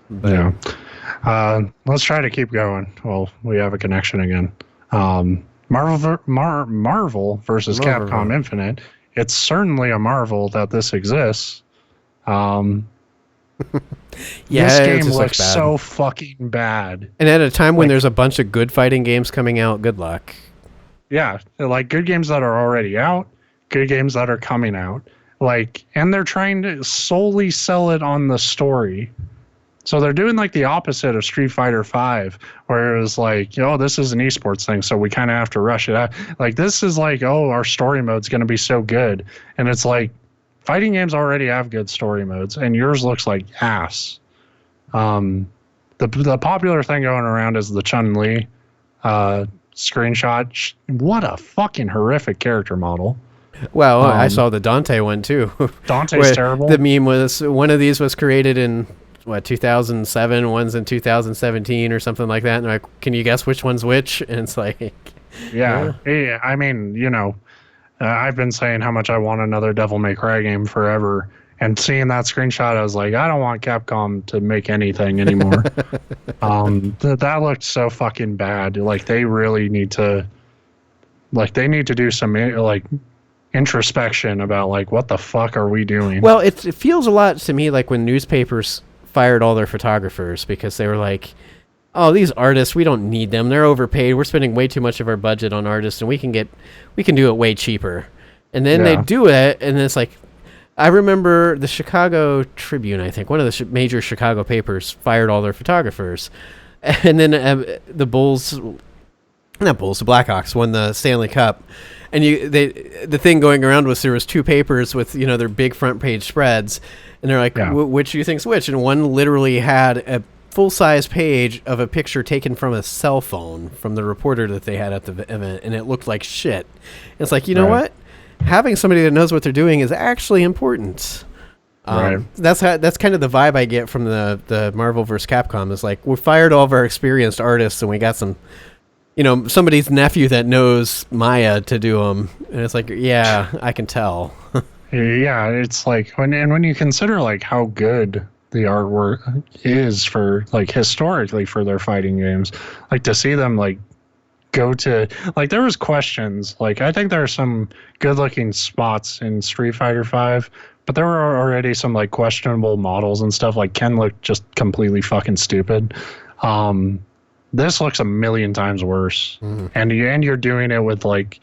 But Yeah. Let's try to keep going. Well, we have a connection again. Marvel versus Capcom Infinite. It's certainly a marvel that this exists. This yeah, it game just looks looks bad. so fucking bad. And at a time when Like, there's a bunch of good fighting games coming out, good luck. yeah, like good games that are already out, good games that are coming out. Like, and they're trying to solely sell it on the story. So they're doing like the opposite of Street Fighter V, where it was like, oh, this is an esports thing, so we kind of have to rush it out. Like, this is like, oh, our story mode's going to be so good. And it's like, fighting games already have good story modes, and yours looks like ass. The popular thing going around is the Chun-Li screenshot. What a fucking horrific character model. Well, I saw the Dante one too. Dante's terrible. The meme was one of these was created in what 2007, one's in 2017 or something like that. And like, can you guess which one's which? And it's like, yeah. I mean, I've been saying how much I want another Devil May Cry game forever. And seeing that screenshot, I was like, I don't want Capcom to make anything anymore. That looked so fucking bad. Like, they really need to, do some, like, introspection about, like, what the fuck are we doing? well, it feels a lot to me like when newspapers fired all their photographers because they were like, oh, these artists, we don't need them. They're overpaid. We're spending way too much of our budget on artists, and we can do it way cheaper. And then they do it, and it's like, I remember the Chicago Tribune, I think, one of the major Chicago papers fired all their photographers. And then the Blackhawks won the Stanley Cup. And the thing going around was there was two papers with, their big front page spreads. And they're like, which do you think's which? And one literally had a full-size page of a picture taken from a cell phone from the reporter that they had at the event. And it looked like shit. And it's like, you know what? Having somebody that knows what they're doing is actually important. That's kind of the vibe I get from the Marvel vs. Capcom. Is like, we fired all of our experienced artists and we got some, somebody's nephew that knows Maya to do them. And it's like, yeah, I can tell. Yeah, it's like when you consider like how good the artwork is for like historically for their fighting games, like to see them like go to like there was questions like I think there are some good looking spots in Street Fighter V, but there were already some like questionable models and stuff. Like Ken looked just completely fucking stupid. This looks a million times worse, and you're doing it with like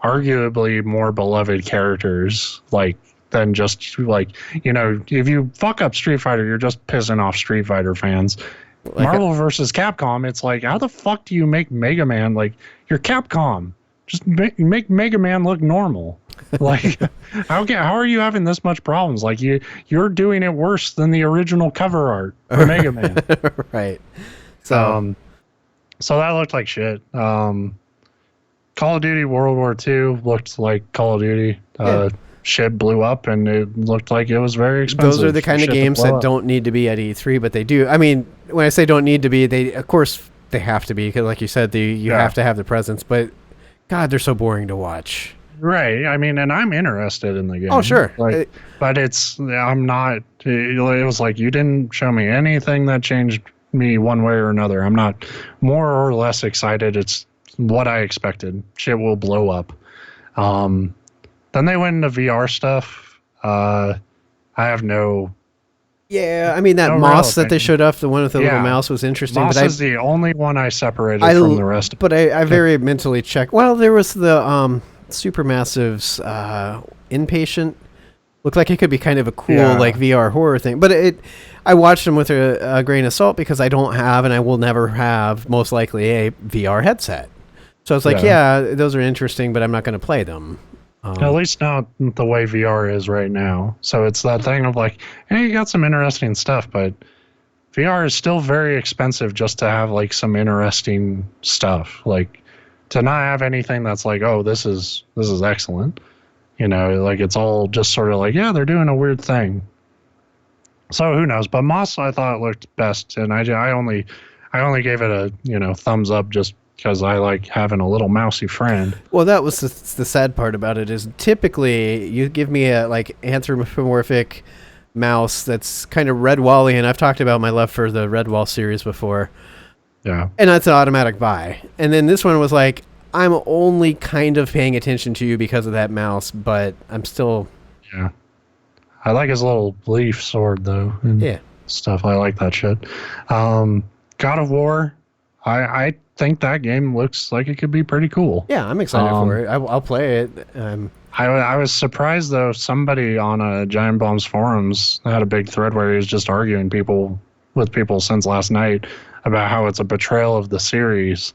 arguably more beloved characters like than just like if you fuck up Street Fighter, you're just pissing off Street Fighter fans. Like Marvel versus Capcom, it's like, how the fuck do you make Mega Man? Like, you're Capcom. Just make Mega Man look normal. Like, how are you having this much problems? Like, you're doing it worse than the original cover art for Mega Man. Right. So that looked like shit. Call of Duty World War II looked like Call of Duty. Shit blew up and it looked like it was very expensive. Those are the kind of games that don't need to be at E3, but they do. I mean, when I say don't need to be, they of course they have to be because, like you said, you have to have the presence. But God, they're so boring to watch. Right. I mean, and I'm interested in the game. Oh, sure. Like, but I'm not. It was like you didn't show me anything that changed me one way or another. I'm not more or less excited. It's what I expected. Shit will blow up. Then they went into VR stuff. I have no. Yeah, I mean that Moss that they showed off, the one with the little mouse, was interesting. Moss is the only one I separated from the rest. But I very mentally checked. Well, there was the Supermassive's Inpatient. Looked like it could be kind of a cool like VR horror thing. But I watched them with a grain of salt because I don't have and I will never have most likely a VR headset. So it's like, those are interesting, but I'm not going to play them. At least not the way VR is right now. So it's that thing of like, hey, you got some interesting stuff, but VR is still very expensive just to have like some interesting stuff. Like to not have anything that's like, oh, this is excellent. Like it's all just sort of like, yeah, they're doing a weird thing. So who knows? But Moss, I thought looked best, and I only gave it a thumbs up just because I like having a little mousy friend. Well, that was the sad part about it is typically you give me a like anthropomorphic mouse that's kind of Redwall-y, and I've talked about my love for the Redwall series before. Yeah. And that's an automatic buy. And then this one was like, I'm only kind of paying attention to you because of that mouse, but I'm still... Yeah. I like his little leaf sword, though. And stuff. I like that shit. God of War, I think that game looks like it could be pretty cool. Yeah, I'm excited for it. I'll play it. I was surprised, though, somebody on Giant Bomb's forums had a big thread where he was just arguing with people since last night about how it's a betrayal of the series.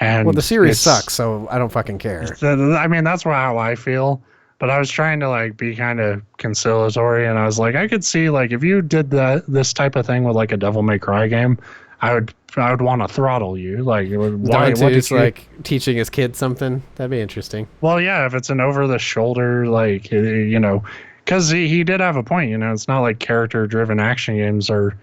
And well, the series sucks, so I don't fucking care. I mean, that's how I feel. But I was trying to like be kind of conciliatory, and I was like, I could see like if you did this type of thing with like a Devil May Cry game, I would want to throttle you. Like, why? What is like teaching his kids something? That'd be interesting. Well, yeah, if it's an over the shoulder, like because he did have a point. It's not like character-driven action games are,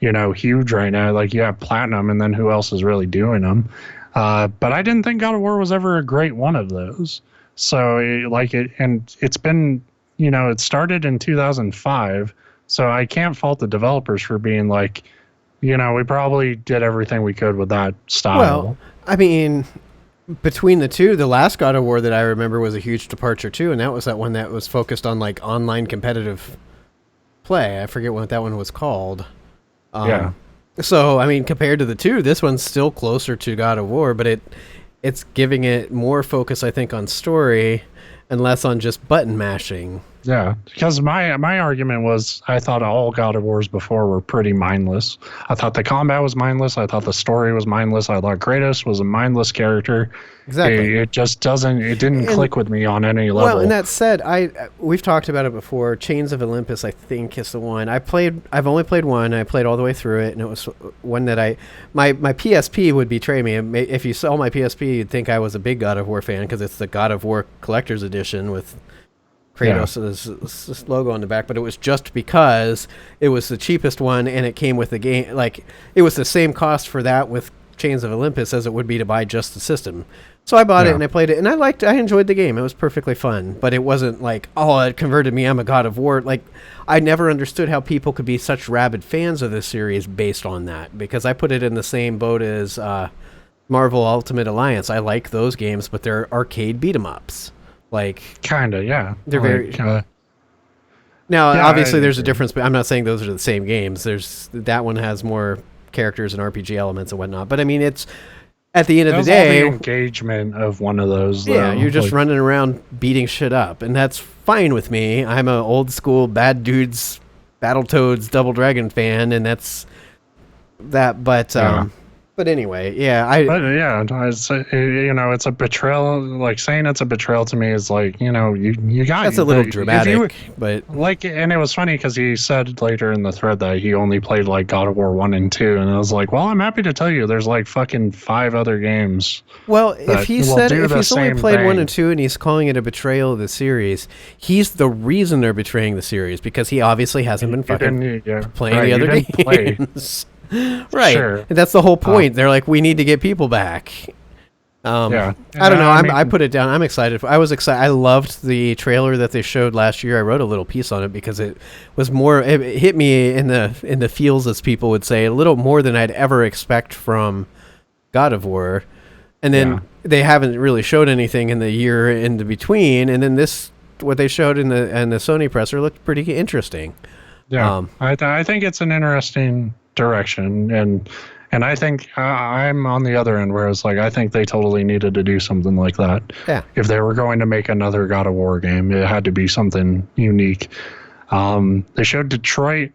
huge right now. Like you have Platinum, and then who else is really doing them? But I didn't think God of War was ever a great one of those. So it's been, it started in 2005. So I can't fault the developers for being like, we probably did everything we could with that style. Well, I mean, between the two, the last God of War that I remember was a huge departure too, and that was that one that was focused on like online competitive play. I forget what that one was called. Yeah. So, I mean, compared to the two, this one's still closer to God of War, but it's giving it more focus, I think, on story and less on just button mashing. Yeah, because my argument was I thought all God of Wars before were pretty mindless. I thought the combat was mindless. I thought the story was mindless. I thought Kratos was a mindless character. Exactly. It just didn't click with me on any level. Well, and that said, we've talked about it before. Chains of Olympus, I think, is the one. I've only played one. I played all the way through it, and it was one that my PSP would betray me. If you saw my PSP, you'd think I was a big God of War fan because it's the God of War Collector's Edition with Kratos' logo on the back, but it was just because it was the cheapest one and it came with the game. Like, it was the same cost for that with Chains of Olympus as it would be to buy just the system. So I bought it and I played it, and I enjoyed the game. It was perfectly fun, but it wasn't like, oh, it converted me. I'm a God of War. Like, I never understood how people could be such rabid fans of this series based on that, because I put it in the same boat as Marvel Ultimate Alliance. I like those games, but they're arcade beat-em-ups. Like, kinda, yeah. They're very. Now, obviously, there's a difference, but I'm not saying those are the same games. That one has more characters and RPG elements and whatnot. But I mean, it's at the end of the day, all the engagement of one of those. Yeah, you're just running around beating shit up, and that's fine with me. I'm a old school Bad Dudes, Battletoads, Double Dragon fan, and that's that. But anyway, it's a betrayal. Like, saying it's a betrayal to me is like, you got. That's a little dramatic, but like, and it was funny because he said later in the thread that he only played like God of War 1 and 2, and I was like, well, I'm happy to tell you, there's like fucking 5 other games. Well, if he's only played 1 and 2 and he's calling it a betrayal of the series, he's the reason they're betraying the series, because he obviously hasn't been fucking playing the other games. Right. Sure. That's the whole point. They're like, we need to get people back. I don't know. I put it down. I'm excited. I was excited. I loved the trailer that they showed last year. I wrote a little piece on it because it was more. It hit me in the feels, as people would say, a little more than I'd ever expect from God of War. And then they haven't really showed anything in the year in the between. And then what they showed in the Sony presser looked pretty interesting. Yeah, I think it's an interesting direction, and I think I'm on the other end where it's like, I think they totally needed to do something like that. Yeah. If they were going to make another God of War game, it had to be something unique. They showed Detroit.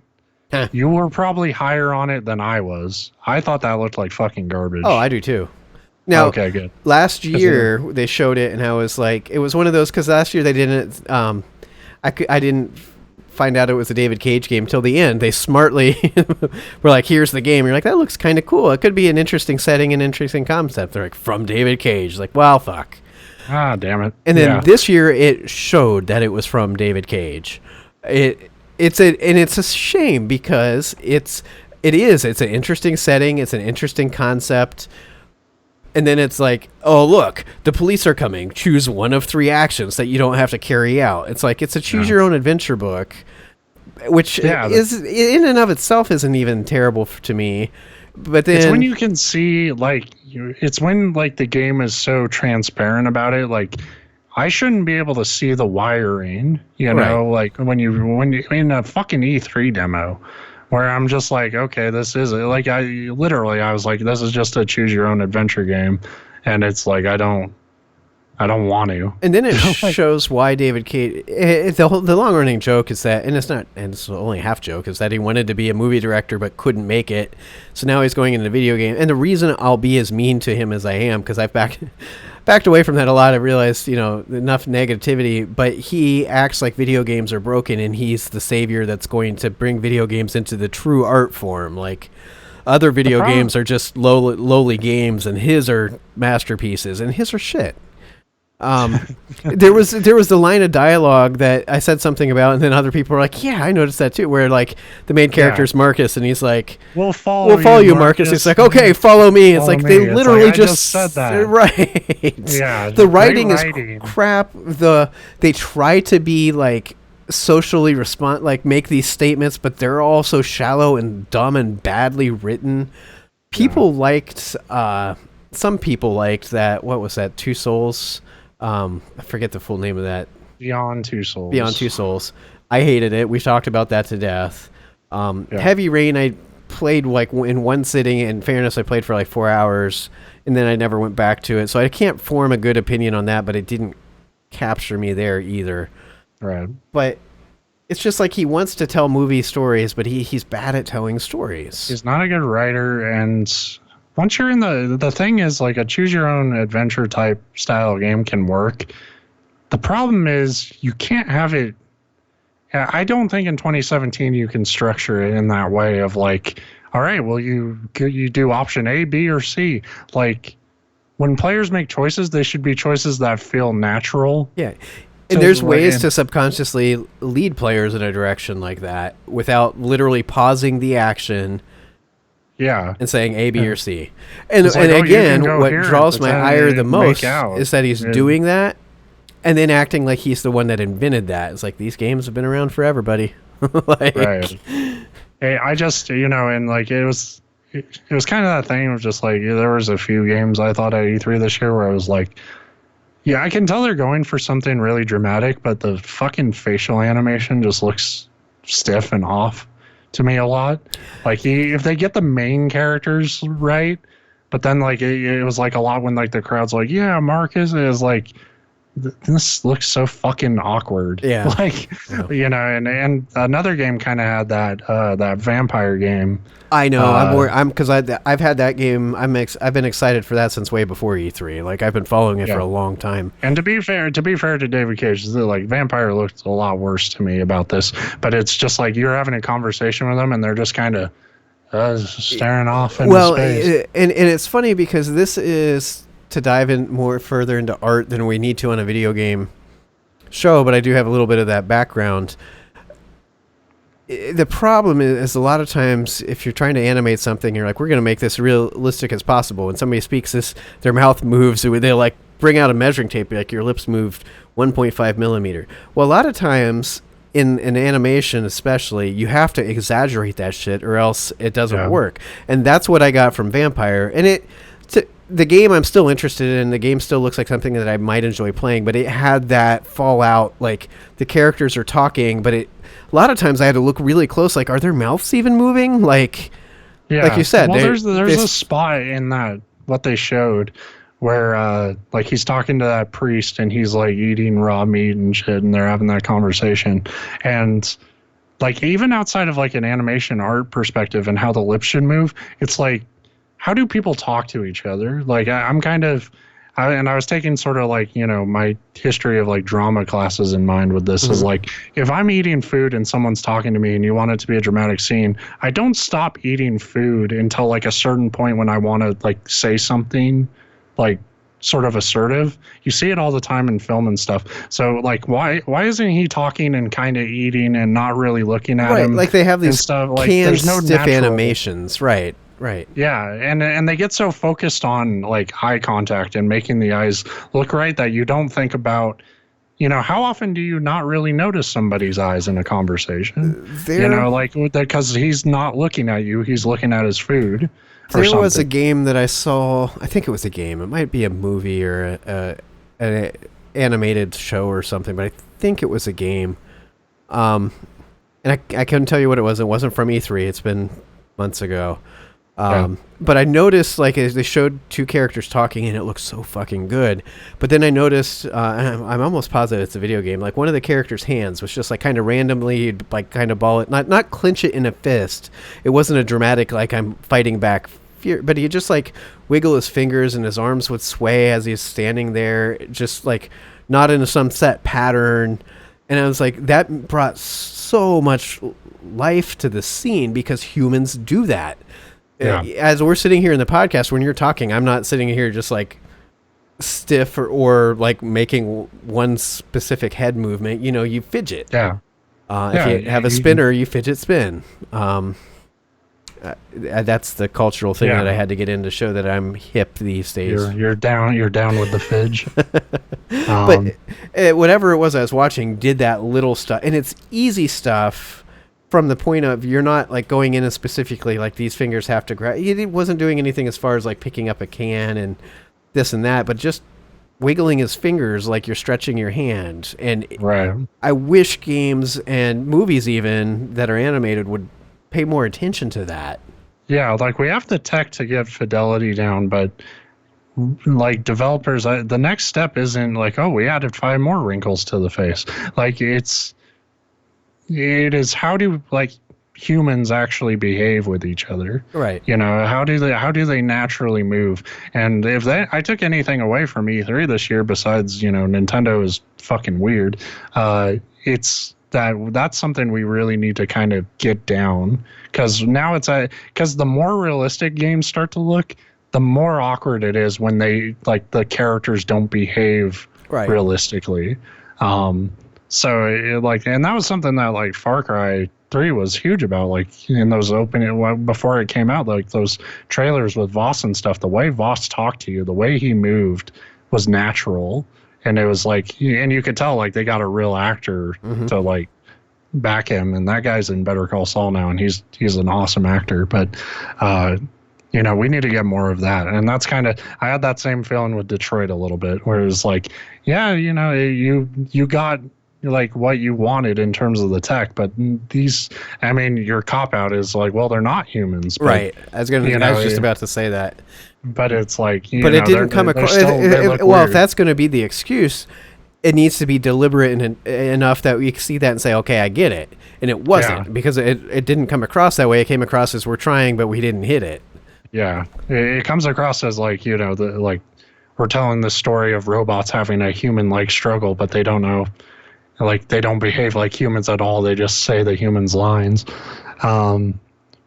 You were probably higher on it than I was. I thought that looked like fucking garbage. Oh, I do too. Now, okay, good. Last year they showed it, and I was like, it was one of those, because last year they didn't. I didn't find out it was a David Cage game till the end. They smartly were like, here's the game. You're like, that looks kind of cool. It could be an interesting setting and interesting concept. They're like, from David Cage. Like, well, fuck. Ah, damn it. And then this year it showed that it was from David Cage. It's a shame, because it's an interesting setting. It's an interesting concept. And then it's like, oh, look, the police are coming. Choose one of 3 actions that you don't have to carry out. It's like, it's a choose your own adventure book. which is in and of itself isn't even terrible to me. But then it's when you can see it's when like the game is so transparent about it. Like I shouldn't be able to see the wiring, you know, like when you in a fucking E3 demo. Where I'm just like, okay, this is like I was like, this is just a choose your own adventure game, and it's like I don't want to. And then it shows why David Cage. The long running joke is that, and it's only half joke, is that he wanted to be a movie director but couldn't make it, so now he's going into video game. And the reason I'll be as mean to him as I am, because I've backed away from that a lot. I realized, enough negativity, but he acts like video games are broken and he's the savior that's going to bring video games into the true art form. Like other video games are just lowly games and his are masterpieces and his are shit. There was the line of dialogue that I said something about, and then other people were like, "Yeah, I noticed that too." Where like the main character is Marcus, and he's like, "We'll follow you, Marcus." He's like, "Okay, follow me." It's like they literally like, just said that, right? Yeah, the writing is crap. They try to be like socially make these statements, but they're all so shallow and dumb and badly written. People liked. Some people liked that. What was that? Two Souls. I forget the full name of that. Beyond Two Souls. Beyond Two Souls. I hated it. We've talked about that to death. Heavy Rain, I played like in one sitting. In fairness, I played for like 4 hours, and then I never went back to it. So I can't form a good opinion on that, but it didn't capture me there either. Right. But it's just like he wants to tell movie stories, but he's bad at telling stories. He's not a good writer, and once you're in the thing is like a choose your own adventure type style game can work. The problem is you can't have it. I don't think in 2017 you can structure it in that way of like, all right, well you do option A, B, or C. Like when players make choices, they should be choices that feel natural. Yeah. And there's ways to subconsciously lead players in a direction like that without literally pausing the action. Yeah. And saying A, B, or C. And again, what draws my ire the most is that he's doing that and then acting like he's the one that invented that. It's like, these games have been around forever, buddy. Right. Hey, I just, and like it was kind of that thing of just like, there was a few games I thought at E3 this year where I was like, yeah, I can tell they're going for something really dramatic, but the fucking facial animation just looks stiff and off to me a lot. Like if they get the main characters right, but then like it was like a lot when like the crowd's like, yeah, Marcus is like, this looks so fucking awkward. Yeah. Like, and another game kind of had that vampire game. I know. Because I've had that game. I've been excited for that since way before E3. Like I've been following it for a long time. And to be fair to David Cage, like Vampire looked a lot worse to me about this. But it's just like you're having a conversation with them and they're just kind of staring off into space. And it's funny because this is to dive in more further into art than we need to on a video game show. But I do have a little bit of that background. The problem is a lot of times if you're trying to animate something, you're like, we're going to make this realistic as possible. When somebody speaks this, their mouth moves. They like bring out a measuring tape, like your lips moved 1.5 millimeter. Well, a lot of times in animation, especially, you have to exaggerate that shit or else it doesn't work. And that's what I got from Vampire. And the game I'm still interested in. The game still looks like something that I might enjoy playing, but it had that fallout. Like the characters are talking, but a lot of times I had to look really close. Like, are their mouths even moving? Like you said, well, there's a spot in that what they showed where like he's talking to that priest and he's like eating raw meat and shit, and they're having that conversation, and like even outside of like an animation art perspective and how the lips should move, it's like, how do people talk to each other? Like I was taking sort of like, my history of like drama classes in mind with this is like, if I'm eating food and someone's talking to me and you want it to be a dramatic scene, I don't stop eating food until like a certain point when I want to like say something like sort of assertive. You see it all the time in film and stuff. So like, why isn't he talking and kind of eating and not really looking at him? Like they have these stuff. Like there's no stiff animations. Right. Yeah, and they get so focused on like eye contact and making the eyes look right that you don't think about, how often do you not really notice somebody's eyes in a conversation? Like because he's not looking at you, he's looking at his food. There was a game that I saw. I think it was a game. It might be a movie or an animated show or something, but I think it was a game. And I couldn't tell you what it was. It wasn't from E3. It's been months ago. But I noticed, like, as they showed two characters talking, and it looked so fucking good. But then I noticed, I'm almost positive it's a video game. Like, one of the characters' hands was just like kind of randomly, like, kind of ball it, not clench it in a fist. It wasn't a dramatic, like, I'm fighting back fear, but he'd just like wiggle his fingers, and his arms would sway as he's standing there, just like not in some set pattern. And I was like, that brought so much life to the scene, because humans do that. Yeah. As we're sitting here in the podcast, when you're talking, I'm not sitting here just like stiff or like making one specific head movement. You fidget. Yeah. If you have a spinner, you fidget spin. That's the cultural thing that I had to get in to show that I'm hip these days. You're down with the fidge. But whatever it was I was watching did that little stuff, and it's easy stuff. From the point of, you're not like going in and specifically like these fingers have to grab. It wasn't doing anything as far as like picking up a can and this and that, but just wiggling his fingers like you're stretching your hand. And I wish games and movies even that are animated would pay more attention to that. Yeah, like we have the tech to get fidelity down, but like developers, the next step isn't like, oh, we added 5 more wrinkles to the face. Like it is, how do like humans actually behave with each other? Right. How do they naturally move? And if I took anything away from E3 this year, besides, Nintendo is fucking weird, it's that's something we really need to kind of get down, because now because the more realistic games start to look, the more awkward it is when they like the characters don't behave realistically. So and that was something that like Far Cry 3 was huge about, like in those before it came out, like those trailers with Voss and stuff, the way Voss talked to you, the way he moved was natural. And it was like, and you could tell like they got a real actor to like back him. And that guy's in Better Call Saul now, and he's an awesome actor. But, we need to get more of that. And that's I had that same feeling with Detroit a little bit, where it was like, you got like what you wanted in terms of the tech, but your cop out is like, well, they're not humans. But, right. I was just about to say that. But it's like, but it didn't come across. Well, if that's going to be the excuse, it needs to be deliberate enough that we see that and say, okay, I get it. And it wasn't, because it didn't come across that way. It came across as we're trying, but we didn't hit it. Yeah. It comes across as like, we're telling the story of robots having a human-like struggle, but they don't know. Like, they don't behave like humans at all. They just say the humans' lines.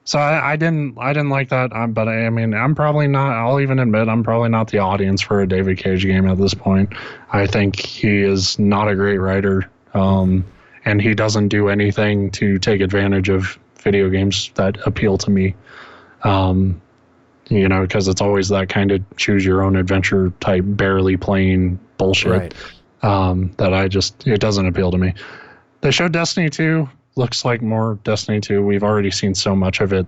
So I didn't like that. But I'm probably not. I'll even admit I'm probably not the audience for a David Cage game at this point. I think he is not a great writer, and he doesn't do anything to take advantage of video games that appeal to me. Because it's always that kind of choose your own adventure type, barely playing bullshit. Right. That it doesn't appeal to me. They showed Destiny 2. Looks like more Destiny 2. We've already seen so much of it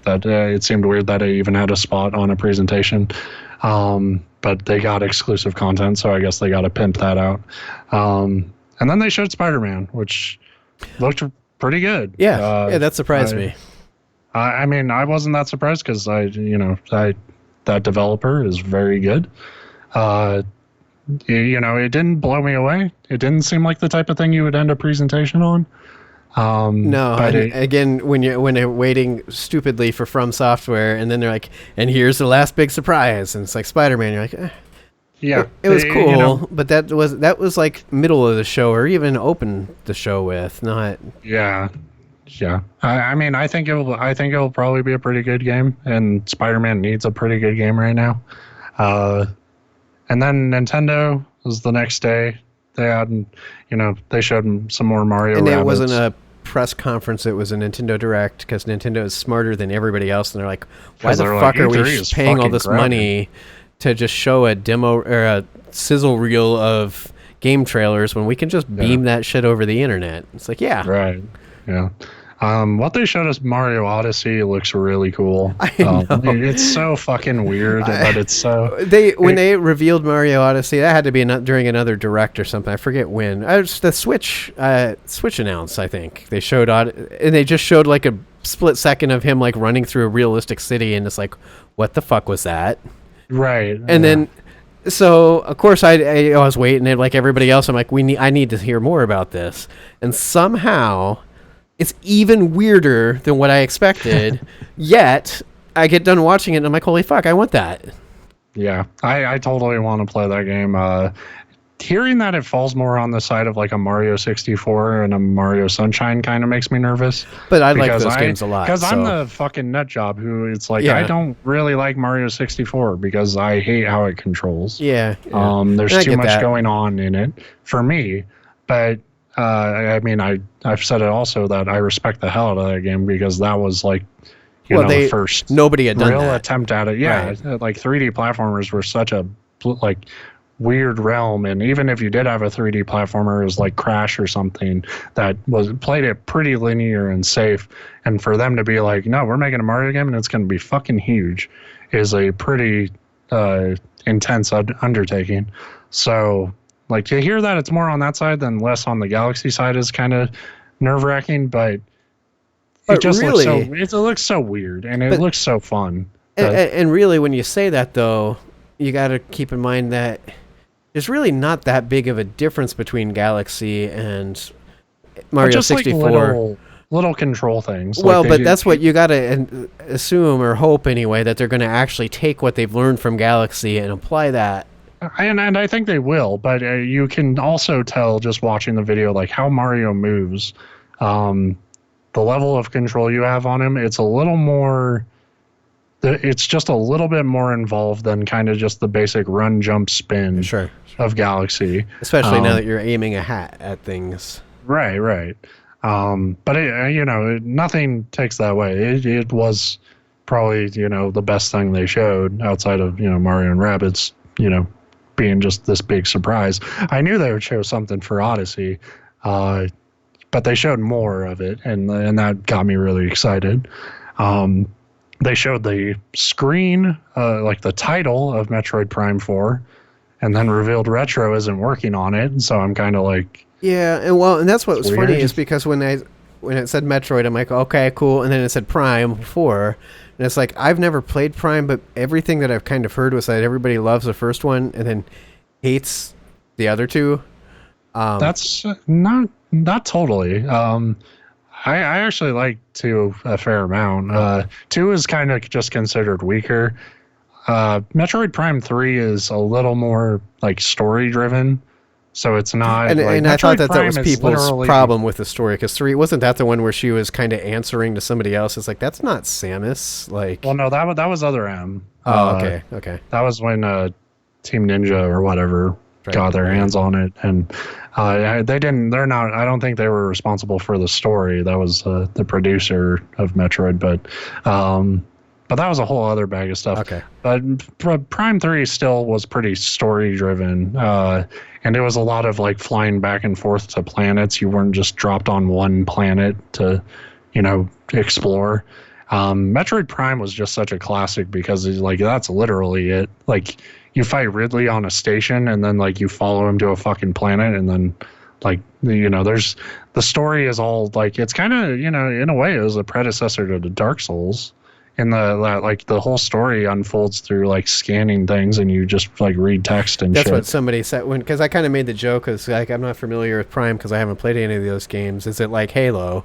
that it seemed weird that it even had a spot on a presentation. But they got exclusive content, so I guess they got to pimp that out. And then they showed Spider-Man, which looked pretty good. Yeah, that surprised me. I wasn't that surprised, because that developer is very good. It didn't blow me away. It didn't seem like the type of thing you would end a presentation on. No, again, when they're waiting stupidly for From Software, and then they're like, and here's the last big surprise, and it's like Spider-Man, you're like, yeah, it was cool, but that was like middle of the show, or even open the show with, not. Yeah. I think it'll probably be a pretty good game, and Spider-Man needs a pretty good game right now. And then Nintendo was the next day. They had, they showed some more Mario and Rabbids. It wasn't a press conference. It was a Nintendo Direct, because Nintendo is smarter than everybody else. And they're like, why the fuck are we paying all this money to just show a demo or a sizzle reel of game trailers when we can just beam that shit over the internet? It's like, yeah. Right. Yeah. What they showed us Mario Odyssey looks really cool. I know. It's so fucking weird, but it's so... When they revealed Mario Odyssey, that had to be during another Direct or something. I forget when. The Switch announced, I think. They showed... and they just showed like a split second of him like running through a realistic city, and it's like, what the fuck was that? Right. And then... So, of course, I was waiting, and like everybody else, I'm like, I need to hear more about this. And somehow... it's even weirder than what I expected, yet I get done watching it and I'm like, holy fuck, I want that. Yeah, I totally want to play that game. Hearing that it falls more on the side of like a Mario 64 and a Mario Sunshine kind of makes me nervous. But I like those games a lot. Because I'm the fucking nut job who it's like, I don't really like Mario 64 because I hate how it controls. Yeah. There's too much going on in it for me. But I mean, I've said it also that I respect the hell out of that game because that was like, the first nobody had done real attempt at it. Yeah, right. Like 3D platformers were such a like weird realm, and even if you did have a 3D platformer, it was like Crash or something that played it pretty linear and safe. And for them to be like, no, we're making a Mario game and it's going to be fucking huge, is a pretty intense undertaking. So. Like, to hear that it's more on that side than less on the Galaxy side is kind of nerve-wracking, but it just looks so weird, and it looks so fun. And really, when you say that, though, you got to keep in mind that there's really not that big of a difference between Galaxy and Mario 64. Like little control things. Well, but that's what you got to assume or hope, anyway, that they're going to actually take what they've learned from Galaxy and apply that. And I think they will, but you can also tell just watching the video like how Mario moves, the level of control you have on him. It's a little more. It's just a little bit more involved than kind of just the basic run, jump, spin of Galaxy. Especially now that you're aiming a hat at things. Right. But nothing takes that way. It was probably the best thing they showed outside of Mario and Rabbids. Being just this big surprise. I knew they would show something for Odyssey, but they showed more of it, and that got me really excited. They showed the screen, like the title of Metroid Prime 4, and then revealed Retro isn't working on it, and so I'm kind of like... Yeah, and that's what was funny, is because when it said Metroid, I'm like, okay, cool, and then it said Prime 4, and it's like, I've never played Prime, but everything that I've kind of heard was that everybody loves the first one and then hates the other two. That's not totally. I actually like 2 a fair amount. 2 is kind of just considered weaker. Metroid Prime 3 is a little more like story driven. So it's not. And I thought that was people's problem with the story, because 3 wasn't that the one where she was kind of answering to somebody else. It's like, that's not Samus. Like, well, no, that was Other M. Oh, okay. That was when Team Ninja or whatever got their hands on it, and they didn't. They're not. I don't think they were responsible for the story. That was the producer of Metroid, but that was a whole other bag of stuff. Okay. But Prime 3 still was pretty story driven. And it was a lot of like flying back and forth to planets. You weren't just dropped on one planet to, explore. Metroid Prime was just such a classic because like that's literally it. Like you fight Ridley on a station and then like you follow him to a fucking planet and then like there's the story is all like it's kind of in a way it was a predecessor to the Dark Souls. And the whole story unfolds through like scanning things, and you just like read text and That's shit. what somebody said because I kind of made the joke because like I'm not familiar with Prime because I haven't played any of those games. Is it like Halo?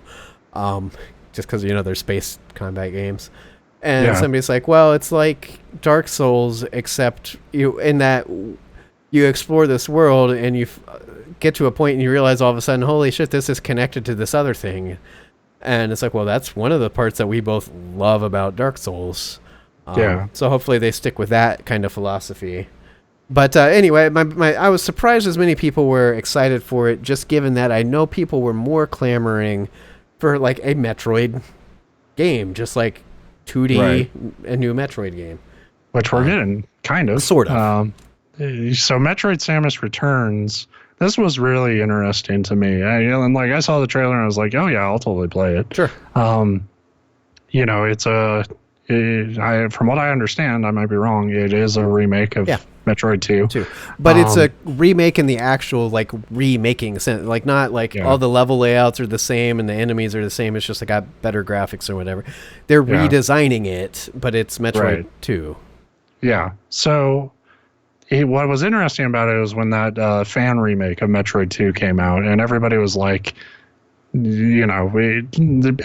Just because they're space combat games, and somebody's like, well, it's like Dark Souls except you explore this world and you get to a point and you realize all of a sudden, holy shit, this is connected to this other thing. And it's like, well, that's one of the parts that we both love about Dark Souls. So hopefully they stick with that kind of philosophy. But anyway, I was surprised as many people were excited for it, just given that I know people were more clamoring for like a Metroid game, just like 2D, a new Metroid game. Which we're getting, kind of. Sort of. So Metroid Samus Returns, this was really interesting to me. And like I saw the trailer and I was like, oh yeah, I'll totally play it. Sure. You know, from what I understand, I might be wrong, it is a remake of Metroid 2. But it's a remake in the actual, like, remaking sense. Like, not like all the level layouts are the same and the enemies are the same. It's just they got better graphics or whatever. They're redesigning it, but it's Metroid 2. Yeah. So what was interesting about it was when that fan remake of Metroid 2 came out, and everybody was like, you know,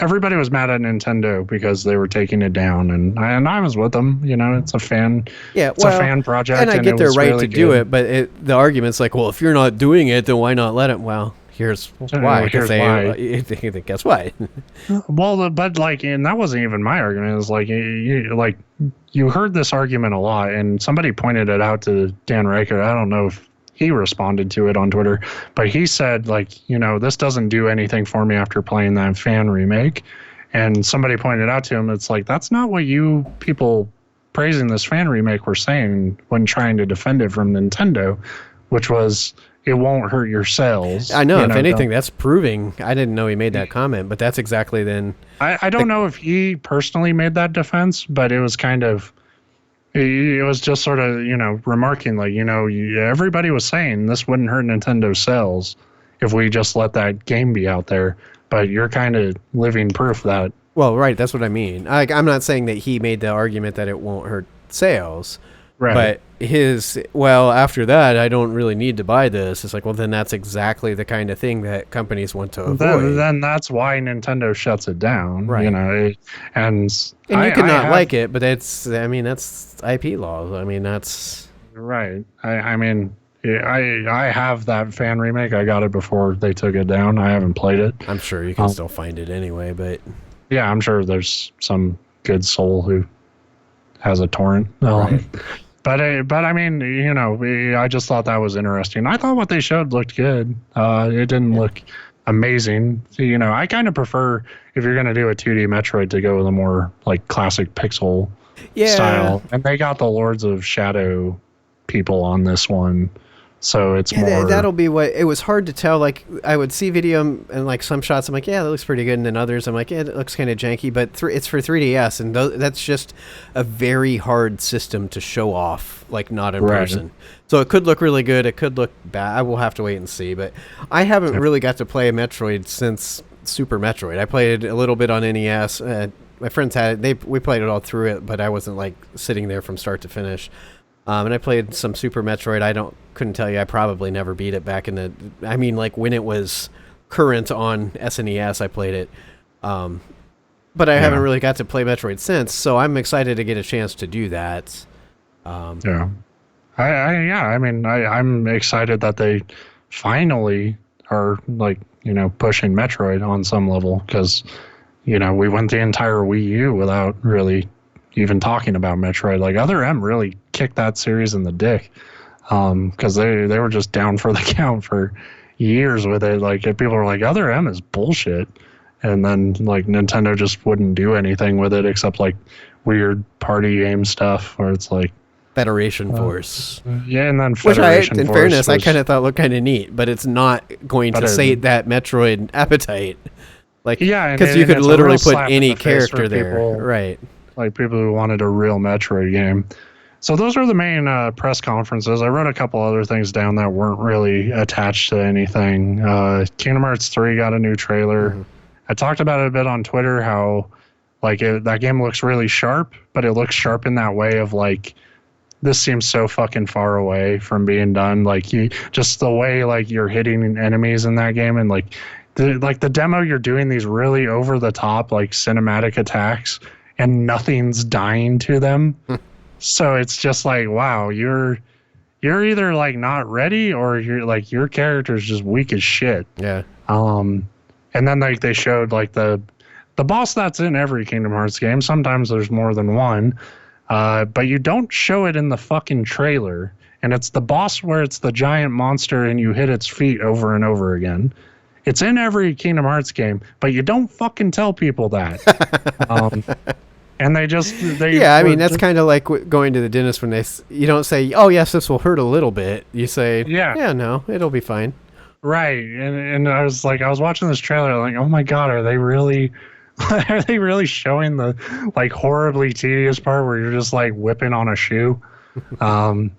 everybody was mad at Nintendo because they were taking it down, and I was with them. You know, it's a fan, a fan project, and I get their right really to do it. But the argument's like, well, if you're not doing it, then why not let it? Well, here's why. Here's why. Guess why? Well, but like, and that wasn't even my argument. It was like, you heard this argument a lot, and somebody pointed it out to Dan Riker. I don't know if he responded to it on Twitter, but he said, like, you know, this doesn't do anything for me after playing that fan remake. And somebody pointed out to him, it's like, that's not what you people praising this fan remake were saying when trying to defend it from Nintendo, which was, it won't hurt your sales. I know, if anything, that's proving. I didn't know he made that comment, but that's exactly then. I don't know if he personally made that defense, but it was kind of, it was just sort of, you know, remarking, like, you know, everybody was saying this wouldn't hurt Nintendo's sales if we just let that game be out there. But you're kind of living proof that. Well, right. That's what I mean. I'm not saying that he made the argument that it won't hurt sales. Right. But after that, I don't really need to buy this. It's like, well, then that's exactly the kind of thing that companies want to avoid. Then that's why Nintendo shuts it down. Right. You know, and you can not like it, but that's IP laws. I mean, that's right. I mean, I have that fan remake. I got it before they took it down. I haven't played it. I'm sure you can still find it anyway, but yeah, I'm sure there's some good soul who has a torrent. Right. But I mean, you know, I just thought that was interesting. I thought what they showed looked good. It didn't look amazing. You know, I kind of prefer, if you're going to do a 2D Metroid, to go with a more like classic pixel style. And they got the Lords of Shadow people on this one. So it's more... That'll be what... It was hard to tell. Like, I would see video and, like, some shots, I'm like, yeah, that looks pretty good. And then others, I'm like, yeah, it looks kind of janky. But it's for 3DS, and that's just a very hard system to show off, like, not in person. So it could look really good. It could look bad. I will have to wait and see. But I haven't really got to play a Metroid since Super Metroid. I played a little bit on NES. My friends had it. We played it all through it, but I wasn't, like, sitting there from start to finish. And I played some Super Metroid. Couldn't tell you. I probably never beat it back in the... I mean, like, when it was current on SNES, I played it. But I haven't really got to play Metroid since, so I'm excited to get a chance to do that. I mean, I'm excited that they finally are, like, you know, pushing Metroid on some level, because, you know, we went the entire Wii U without really even talking about Metroid. Like, Other M really kicked that series in the dick, because they were just down for the count for years with it. Like, people were like, Other M is bullshit, and then, like, Nintendo just wouldn't do anything with it except, like, weird party game stuff where it's like Federation Force. Yeah, and then Federation Force. In fairness, I kind of thought looked kind of neat, but it's not going to sate that Metroid appetite. Like, because you could literally put any character there, right? Like, people who wanted a real Metroid game. So those were the main press conferences. I wrote a couple other things down that weren't really attached to anything. Kingdom Hearts 3 got a new trailer. Mm-hmm. I talked about it a bit on Twitter, how like that game looks really sharp, but it looks sharp in that way of like, this seems so fucking far away from being done. Like, just the way like you're hitting enemies in that game, and like the demo, you're doing these really over the top like cinematic attacks, and nothing's dying to them. So it's just like, wow, you're either like not ready, or you're like, your character's just weak as shit. Yeah. And then like they showed like the boss that's in every Kingdom Hearts game. Sometimes there's more than one, but you don't show it in the fucking trailer. And it's the boss where it's the giant monster and you hit its feet over and over again. It's in every Kingdom Hearts game, but you don't fucking tell people that. And I mean, that's kind of like going to the dentist when you don't say, oh, yes, this will hurt a little bit. You say, yeah, no, it'll be fine. Right. And I was watching this trailer, like, oh my God, are they really are they really showing the like horribly tedious part where you're just like whipping on a shoe? Um,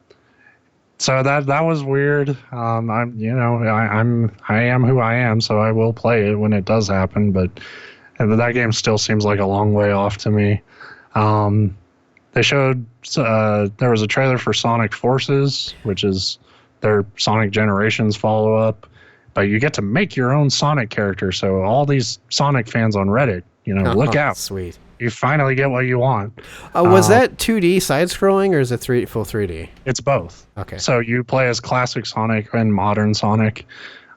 so that was weird. I am who I am, so I will play it when it does happen, but that game still seems like a long way off to me. They showed there was a trailer for Sonic Forces, which is their Sonic Generations follow up, but you get to make your own Sonic character. So all these Sonic fans on Reddit, look out. Sweet. You finally get what you want. Was that 2D side-scrolling, or is it full 3D? It's both. Okay. So you play as classic Sonic and modern Sonic,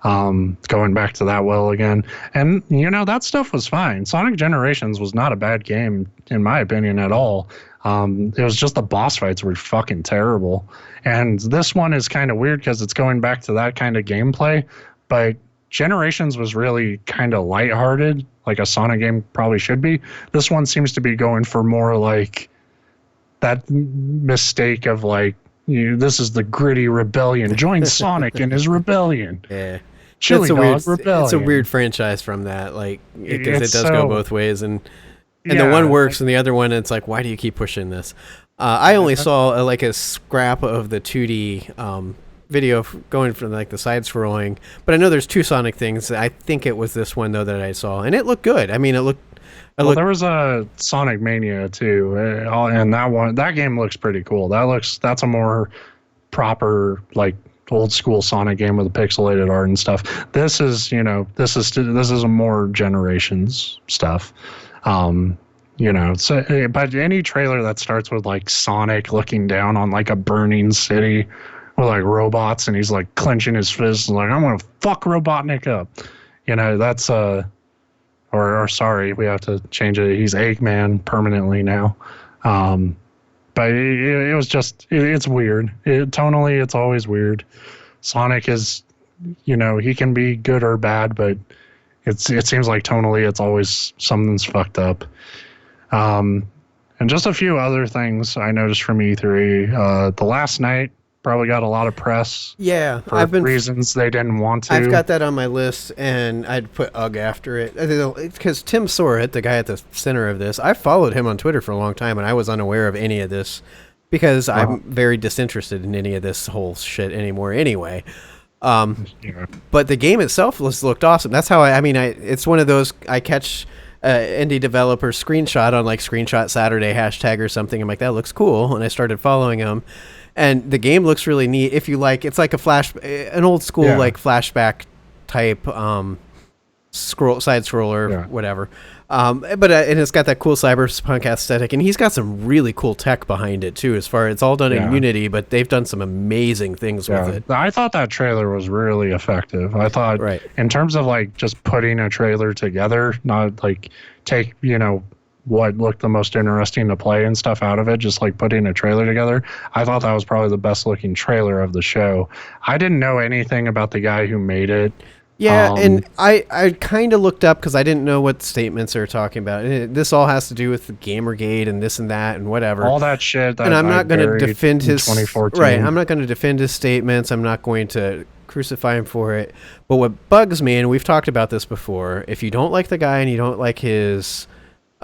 going back to that well again. And, that stuff was fine. Sonic Generations was not a bad game, in my opinion, at all. It was just the boss fights were fucking terrible. And this one is kind of weird because it's going back to that kind of gameplay, but Generations was really kind of lighthearted, like a Sonic game probably should be. This one seems to be going for more like that mistake of like, this is the gritty rebellion. Join Sonic in his rebellion. Yeah. Chili Dog Rebellion. It's a weird franchise from that, like, because it does go both ways, and yeah, the one works, and the other one, it's like, why do you keep pushing this? I only saw like a scrap of the 2D video going from like the side scrolling, but I know there's two Sonic things. I think it was this one though that I saw, and it looked good. I mean, there was a Sonic Mania too, and that game looks pretty cool. That's a more proper like old school Sonic game with the pixelated art and stuff. This is a more Generations stuff. But any trailer that starts with like Sonic looking down on like a burning city with like robots and he's like clenching his fists and like, I'm gonna fuck Robotnik up. That's or sorry, we have to change it. He's Eggman permanently now. But it was just, it's weird. Tonally, it's always weird. Sonic is, he can be good or bad, but it seems like tonally it's always something's fucked up. And just a few other things I noticed from E3. The last night probably got a lot of press. Yeah, for reasons they didn't want to. I've got that on my list, and I'd put UGG after it because Tim Sorrett, the guy at the center of this, I followed him on Twitter for a long time, and I was unaware of any of this because I'm very disinterested in any of this whole shit anymore. Anyway. But the game itself looked awesome. That's how it's one of those I catch indie developer screenshot on like Screenshot Saturday hashtag or something. I'm like, that looks cool, and I started following him. And the game looks really neat. If you like, it's like an old school like flashback type side scroller, whatever. But and it's got that cool cyberpunk aesthetic, and he's got some really cool tech behind it too. As far it's all done in Unity, but they've done some amazing things with it. I thought that trailer was really effective. I thought, in terms of like just putting a trailer together, not like take what looked the most interesting to play and stuff out of it, just like putting a trailer together. I thought that was probably the best looking trailer of the show. I didn't know anything about the guy who made it. Yeah, and I kind of looked up because I didn't know what statements they were talking about. This all has to do with the Gamergate and this and that and whatever. All that shit. And I'm not going to defend his 2014. Right. I'm not going to defend his statements. I'm not going to crucify him for it. But what bugs me, and we've talked about this before, if you don't like the guy and you don't like his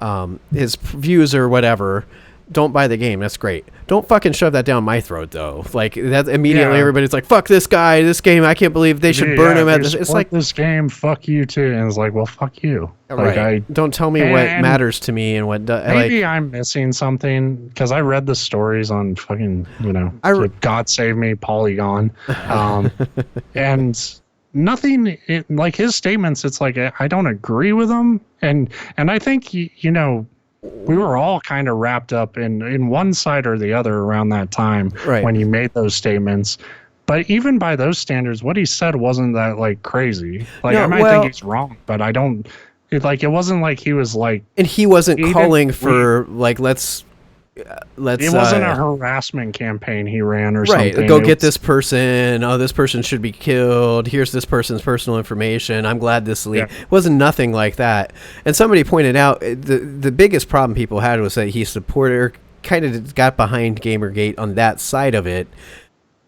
views or whatever, don't buy the game. That's great. Don't fucking shove that down my throat, though. Like, that immediately everybody's like, fuck this guy, this game, I can't believe they should burn him at this. It's like, this game, fuck you too. And it's like, well, fuck you. Right. Don't tell me what matters to me and what maybe I'm missing something because I read the stories on fucking, God Save Me, Polygon. And nothing, like his statements, it's like, I don't agree with them. And I think, we were all kind of wrapped up in one side or the other around that time when he made those statements. But even by those standards, what he said wasn't that like crazy. Like I might think he's wrong, but I don't. It wasn't like he was like. And he wasn't calling for like let's. It wasn't a harassment campaign he ran or something. Go get this person. Oh, this person should be killed. Here's this person's personal information. I'm glad this leaked. It wasn't nothing like that. And somebody pointed out the biggest problem people had was that he supported or kind of got behind Gamergate on that side of it.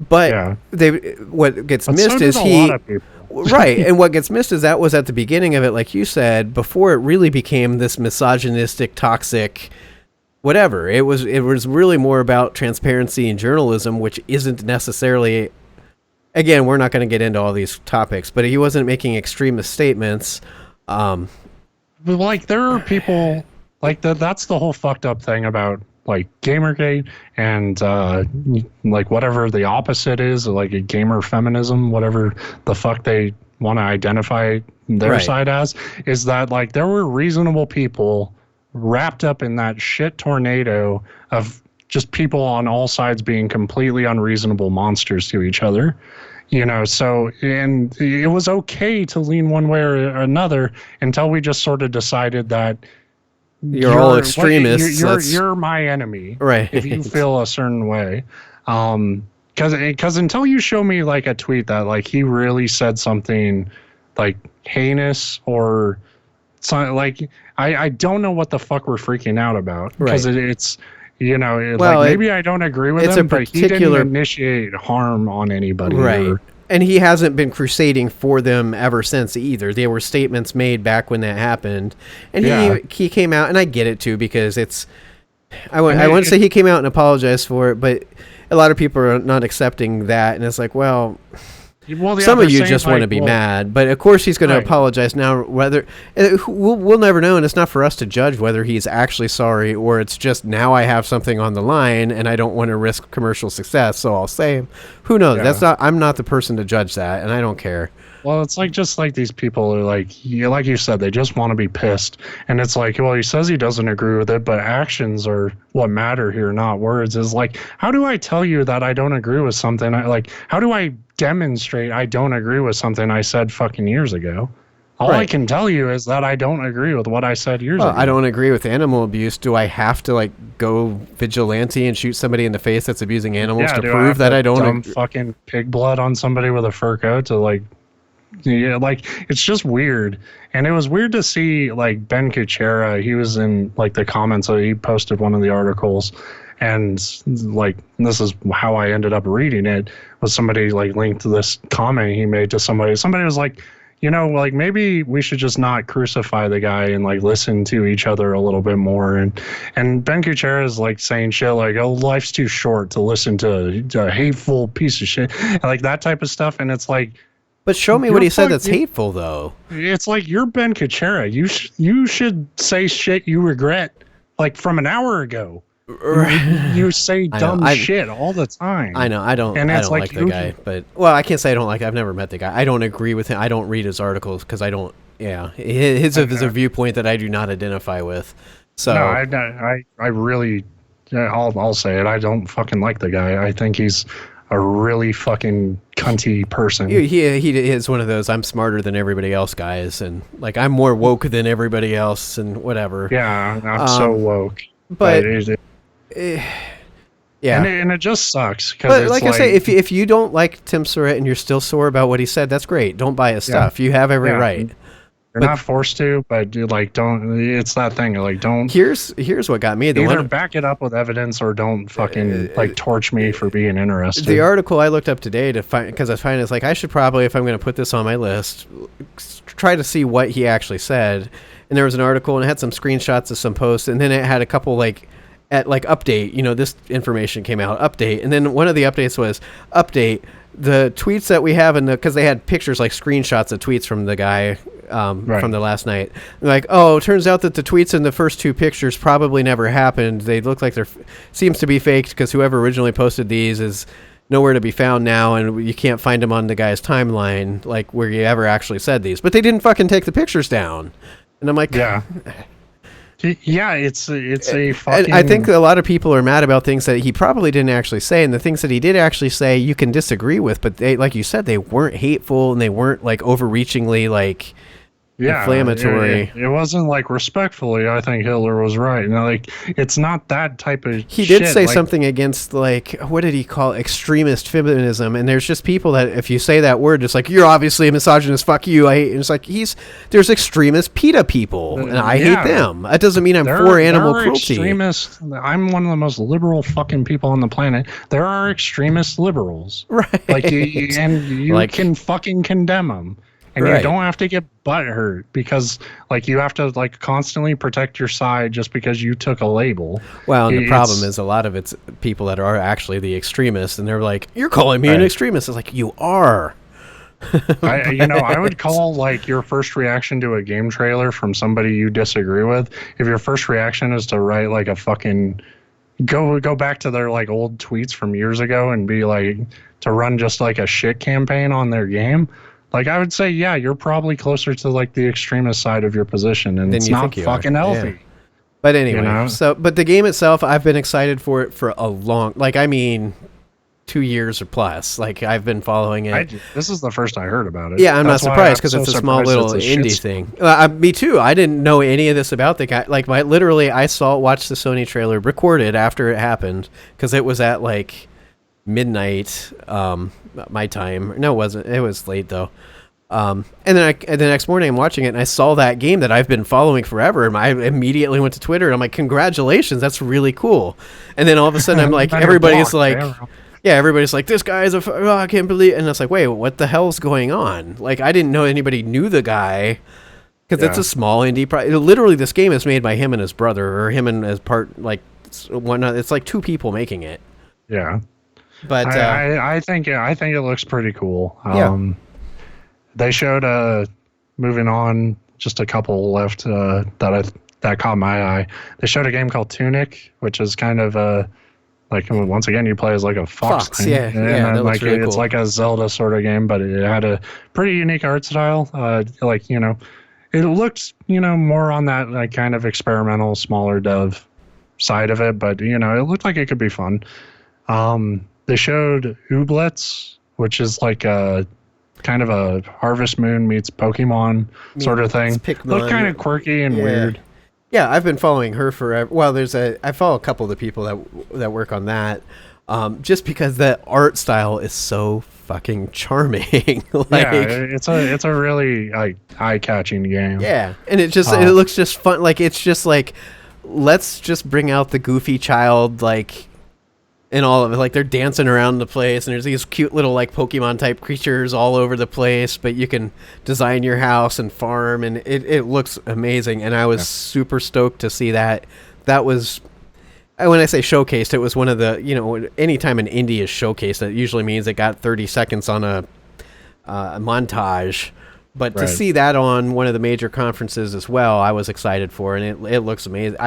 But what gets missed is right, and what gets missed is that was at the beginning of it, like you said, before it really became this misogynistic, toxic, whatever. It was really more about transparency and journalism, which isn't necessarily. Again, we're not going to get into all these topics, but he wasn't making extremist statements. Like, there are people like that. That's the whole fucked up thing about like Gamergate and like whatever the opposite is, like a gamer feminism, whatever the fuck they want to identify their side as, is that like there were reasonable people wrapped up in that shit tornado of just people on all sides being completely unreasonable monsters to each other. You know, so, and it was okay to lean one way or another until we just sort of decided that you're all extremists. You're my enemy, right? If you feel a certain way, because until you show me like a tweet that like he really said something like heinous or something, like I don't know what the fuck we're freaking out about, because it's. You know, maybe I don't agree with him, but he didn't initiate harm on anybody. Right. And he hasn't been crusading for them ever since either. There were statements made back when that happened. And he came out, and I get it too, because it's... I wouldn't say he came out and apologized for it, but a lot of people are not accepting that. And it's like, well some of you just want to be mad, but of course he's going to apologize now. Whether we'll never know, and it's not for us to judge whether he's actually sorry or it's just now I have something on the line and I don't want to risk commercial success, so I'll say. Who knows? I'm not the person to judge that, and I don't care. Well, it's like just like these people are like you said, they just want to be pissed, and it's like, well, he says he doesn't agree with it, but actions are what matter here, not words. Is like, how do I tell you that I don't agree with something? How do I demonstrate I don't agree with something I said fucking years ago? All I can tell you is that I don't agree with what I said years ago. I don't agree with animal abuse. Do I have to like go vigilante and shoot somebody in the face that's abusing animals to prove that I don't fucking pig blood on somebody with a fur coat to like? Yeah, like it's just weird. And it was weird to see like Ben Kuchera. He was in like the comments, so he posted one of the articles, and like this is how I ended up reading it, was somebody like linked to this comment he made to somebody was like, you know, like maybe we should just not crucify the guy and like listen to each other a little bit more. And Ben Kuchera is like saying shit like, oh, life's too short to listen to a hateful piece of shit, and like that type of stuff. And it's like, but show me what he said that's hateful, though. It's like, you're Ben Kuchera. You should say shit you regret, like from an hour ago. You say dumb shit all the time. I know. I don't like the guy. But, well, I can't say I don't like. I've never met the guy. I don't agree with him. I don't read his articles because I don't. Yeah, his is a viewpoint that I do not identify with. So no, I really, I'll say it. I don't fucking like the guy. I think he's a really fucking cunty person. He is one of those I'm smarter than everybody else guys, and like I'm more woke than everybody else and whatever. Yeah, I'm so woke. But yeah, and it just sucks. But like I say, if you don't like Tim Surratt and you're still sore about what he said, that's great. Don't buy his stuff. You have every right. You're not forced to, but like don't. It's that thing. Like don't. Here's what got me. Either back it up with evidence or don't fucking like torch me for being interested. The article I looked up today to find, because I find it's like I should probably, if I'm going to put this on my list, try to see what he actually said. And there was an article and it had some screenshots of some posts, and then it had a couple like at like update. You know, this information came out, update, and then one of the updates was update the tweets that we have in the, because they had pictures like screenshots of tweets from the guy. From the last night, like, oh, it turns out that the tweets in the first two pictures probably never happened. They look like seems to be faked because whoever originally posted these is nowhere to be found now, and you can't find them on the guy's timeline, like where you ever actually said these. But they didn't fucking take the pictures down, and I'm like, yeah, it's a fucking. I think a lot of people are mad about things that he probably didn't actually say, and the things that he did actually say, you can disagree with, but they, like you said, they weren't hateful and they weren't like overreachingly like. inflammatory. It wasn't like respectfully. I think Hitler was right. And like, it's not that type of. He shit. did say something against, like, what did he call it? Extremist feminism? And there's just people that if you say that word, it's like, you're obviously a misogynist. Fuck you. I hate. And it's like there's extremist PETA people, and I hate them. That doesn't mean I'm for animal cruelty. Extremists. I'm one of the most liberal fucking people on the planet. There are extremist liberals, right? Like you can fucking condemn them. And you don't have to get butthurt because, like, you have to, like, constantly protect your side just because you took a label. Well, and the problem is a lot of it's people that are actually the extremists, and they're like, "You're calling me an extremist." It's like, you are. I would call, like, your first reaction to a game trailer from somebody you disagree with, if your first reaction is to write, like, a fucking... Go back to their, like, old tweets from years ago and be, like, to run just, like, a shit campaign on their game... Like, I would say, yeah, you're probably closer to, like, the extremist side of your position, and it's not fucking healthy. Yeah. But anyway, but the game itself, I've been excited for it for a long, 2 years or plus. Like, I've been following it. This is the first I heard about it. Yeah, I'm not surprised because it's a small little indie thing. Me too. I didn't know any of this about the guy. Like, watched the Sony trailer recorded after it happened because it was at, like, midnight my time. No, it wasn't. It was late though. And then the next morning I'm watching it and I saw that game that I've been following forever, and I immediately went to Twitter and I'm like, congratulations, that's really cool. And then all of a sudden I'm like, everybody's like, this guy is I can't believe. And it's like, wait, what the hell's going on? Like, I didn't know anybody knew the guy because it's a small indie literally this game is made by him and his brother, or him and his part, like, one. It's like two people making it. Yeah. But I think it looks pretty cool. They showed moving on, just a couple left that caught my eye. They showed a game called Tunic, which is kind of like, once again, you play as like a fox. That looks really cool. It's like a Zelda sort of game, but it had a pretty unique art style. It looked more on that, like, kind of experimental, smaller dev side of it, but it looked like it could be fun. They showed Ooblets, which is like a kind of a Harvest Moon meets Pokemon sort of thing. Looked kind of quirky and weird. Yeah, I've been following her forever. Well, I follow a couple of the people that work on that, just because the art style is so fucking charming. It's a really eye-catching game. Yeah, and it looks just fun. Like, it's just like, let's just bring out the goofy child, like. And all of it, like, they're dancing around the place, and there's these cute little, like, Pokemon type creatures all over the place, but you can design your house and farm, and it looks amazing. And I was super stoked to see that. That was, when I say showcased, it was one of the, anytime an indie is showcased, that usually means it got 30 seconds on a montage. But to see that on one of the major conferences as well, I was excited for, and it looks amazing.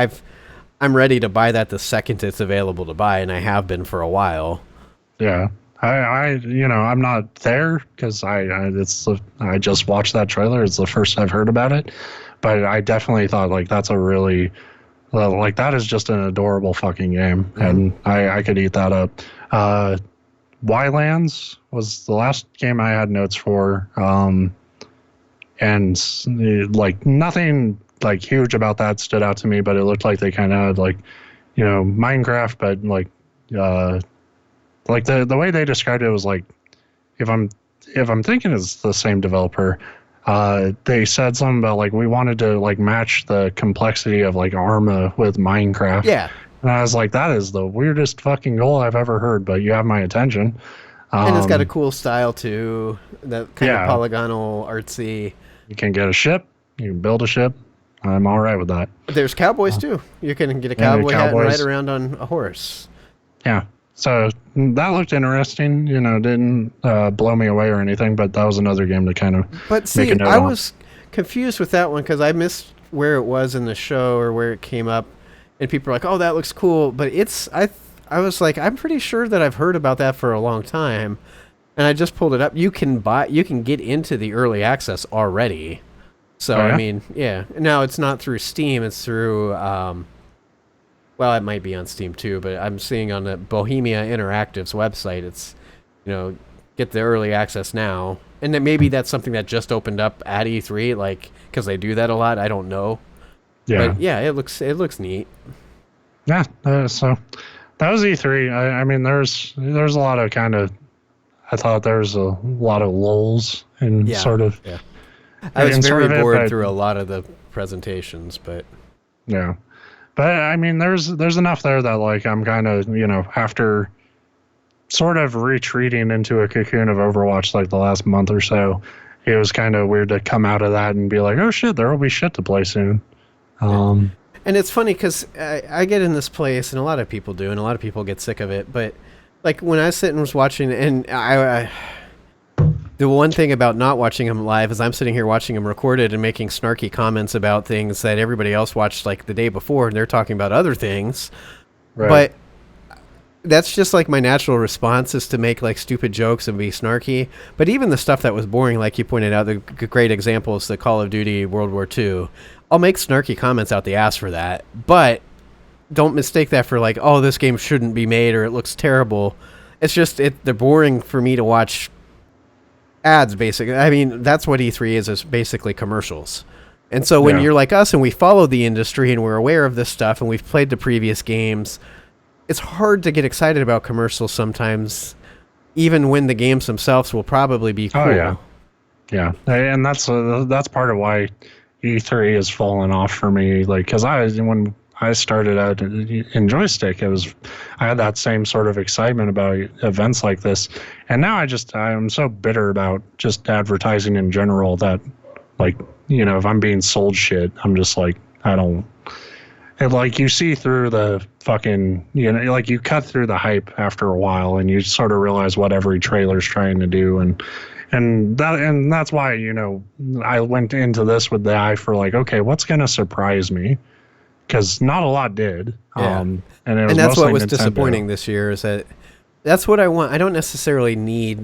I'm ready to buy that the second it's available to buy, and I have been for a while. Yeah, I'm not there because I just watched that trailer. It's the first I've heard about it, but I definitely thought, like, that's a really, like, that is just an adorable fucking game, and I could eat that up. Wildlands was the last game I had notes for, and like, nothing like huge about that stood out to me, but it looked like they kind of had, like, Minecraft, but like the way they described it was like, if I'm thinking it's the same developer, they said something about, like, we wanted to, like, match the complexity of, like, Arma with Minecraft. Yeah. And I was like, that is the weirdest fucking goal I've ever heard, but you have my attention. And it's got a cool style too, that kind of polygonal, artsy. You can get a ship, you can build a ship. I'm all right with that. There's cowboys too. You can get a cowboy hat and ride around on a horse. Yeah. So that looked interesting. Didn't blow me away or anything, but that was another game to kind of make a note on. I was confused with that one because I missed where it was in the show or where it came up, and people were like, "Oh, that looks cool," but I was like, I'm pretty sure that I've heard about that for a long time, and I just pulled it up. You can get into the early access already. So, I mean, yeah. Now, it's not through Steam. It's through, well, it might be on Steam too, but I'm seeing on the Bohemia Interactive's website, it's, get the early access now, and then maybe that's something that just opened up at E3, like because they do that a lot. I don't know, but yeah, it looks neat. Yeah, so that was E3. I mean, there's a lot of kind of. I thought there was a lot of lulls and sort of. Yeah. I was very bored through a lot of the presentations, but yeah, but I mean, there's enough there that like I'm kind of after sort of retreating into a cocoon of Overwatch like the last month or so, it was kind of weird to come out of that and be like, oh shit, there will be shit to play soon. And it's funny because I get in this place, and a lot of people do, and a lot of people get sick of it. But like when I sit and was watching, and I the one thing about not watching him live is I'm sitting here watching him recorded and making snarky comments about things that everybody else watched like the day before, and they're talking about other things. Right. But that's just like my natural response is to make like stupid jokes and be snarky. But even the stuff that was boring, like you pointed out, the great example is the Call of Duty World War II. I'll make snarky comments out the ass for that, but don't mistake that for like, oh, this game shouldn't be made or it looks terrible. It's just they're boring for me to watch ads, basically. I mean, that's what E3 is basically commercials. And so when you're like us and we follow the industry and we're aware of this stuff and we've played the previous games, it's hard to get excited about commercials sometimes, even when the games themselves will probably be cool. Oh, yeah. And that's part of why E3 has fallen off for me. Like, because when I started out in Njoystic, I had that same sort of excitement about events like this, and now I'm so bitter about just advertising in general that, like, if I'm being sold shit, I'm just like, I don't. And like you see through the fucking, like you cut through the hype after a while, and you sort of realize what every trailer's trying to do, and that's why I went into this with the eye for like, okay, what's gonna surprise me? Because not a lot did. Yeah. And that's what was disappointing this year is that's what I want. I don't necessarily need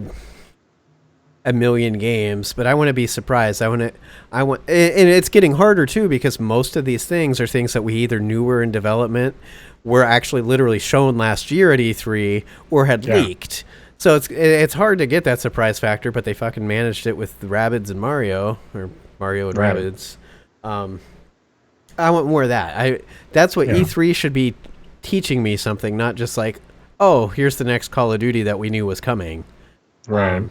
a million games, but I want to be surprised. I want, and it's getting harder too because most of these things are things that we either knew were in development, were actually literally shown last year at E3, or had leaked. So it's hard to get that surprise factor, but they fucking managed it with the Rabbids and Mario, or Mario and Rabbids. I want more of that. That's what E3 should be teaching me something, not just like, oh, here's the next Call of Duty that we knew was coming. Right.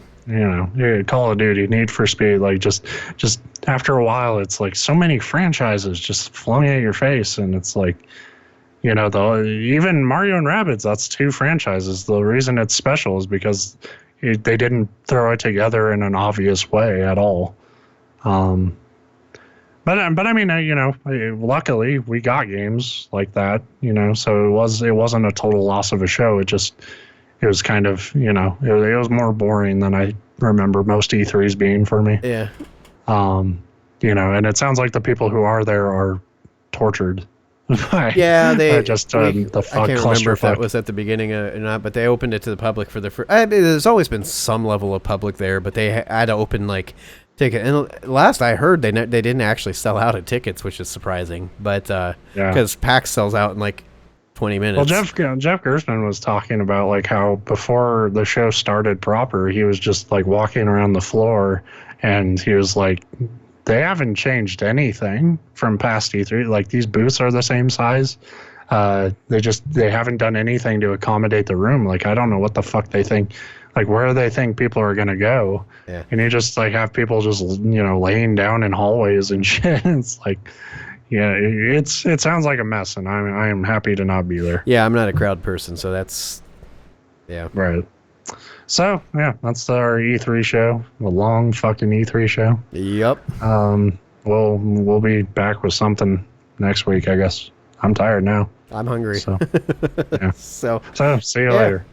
Call of Duty, Need for Speed, like just after a while, it's like so many franchises just flowing at your face, and it's like, even Mario and Rabbids, that's 2 franchises. The reason it's special is because they didn't throw it together in an obvious way at all. But I mean, luckily we got games like that, so it wasn't a total loss of a show. It was kind of, it was more boring than I remember most E3s being for me. Yeah. And it sounds like the people who are there are tortured. They just I can't remember if that was at the beginning or not, but they opened it to the public for the first. There's always been some level of public there, but they had to open like ticket. And last I heard, they didn't actually sell out of tickets, which is surprising. But because PAX sells out in like 20 minutes. Well, Jeff Gerstmann was talking about like how before the show started proper, he was just like walking around the floor, and he was like, they haven't changed anything from past E3. Like, these booths are the same size. They haven't done anything to accommodate the room. Like, I don't know what the fuck they think. Like, where do they think people are gonna go? Yeah. And you just like have people just laying down in hallways and shit. It's like, it sounds like a mess, and I am happy to not be there. Yeah, I'm not a crowd person, so that's right. So that's our E3 show, a long fucking E3 show. Yep. We'll be back with something next week, I guess. I'm tired now. I'm hungry. So so see you later.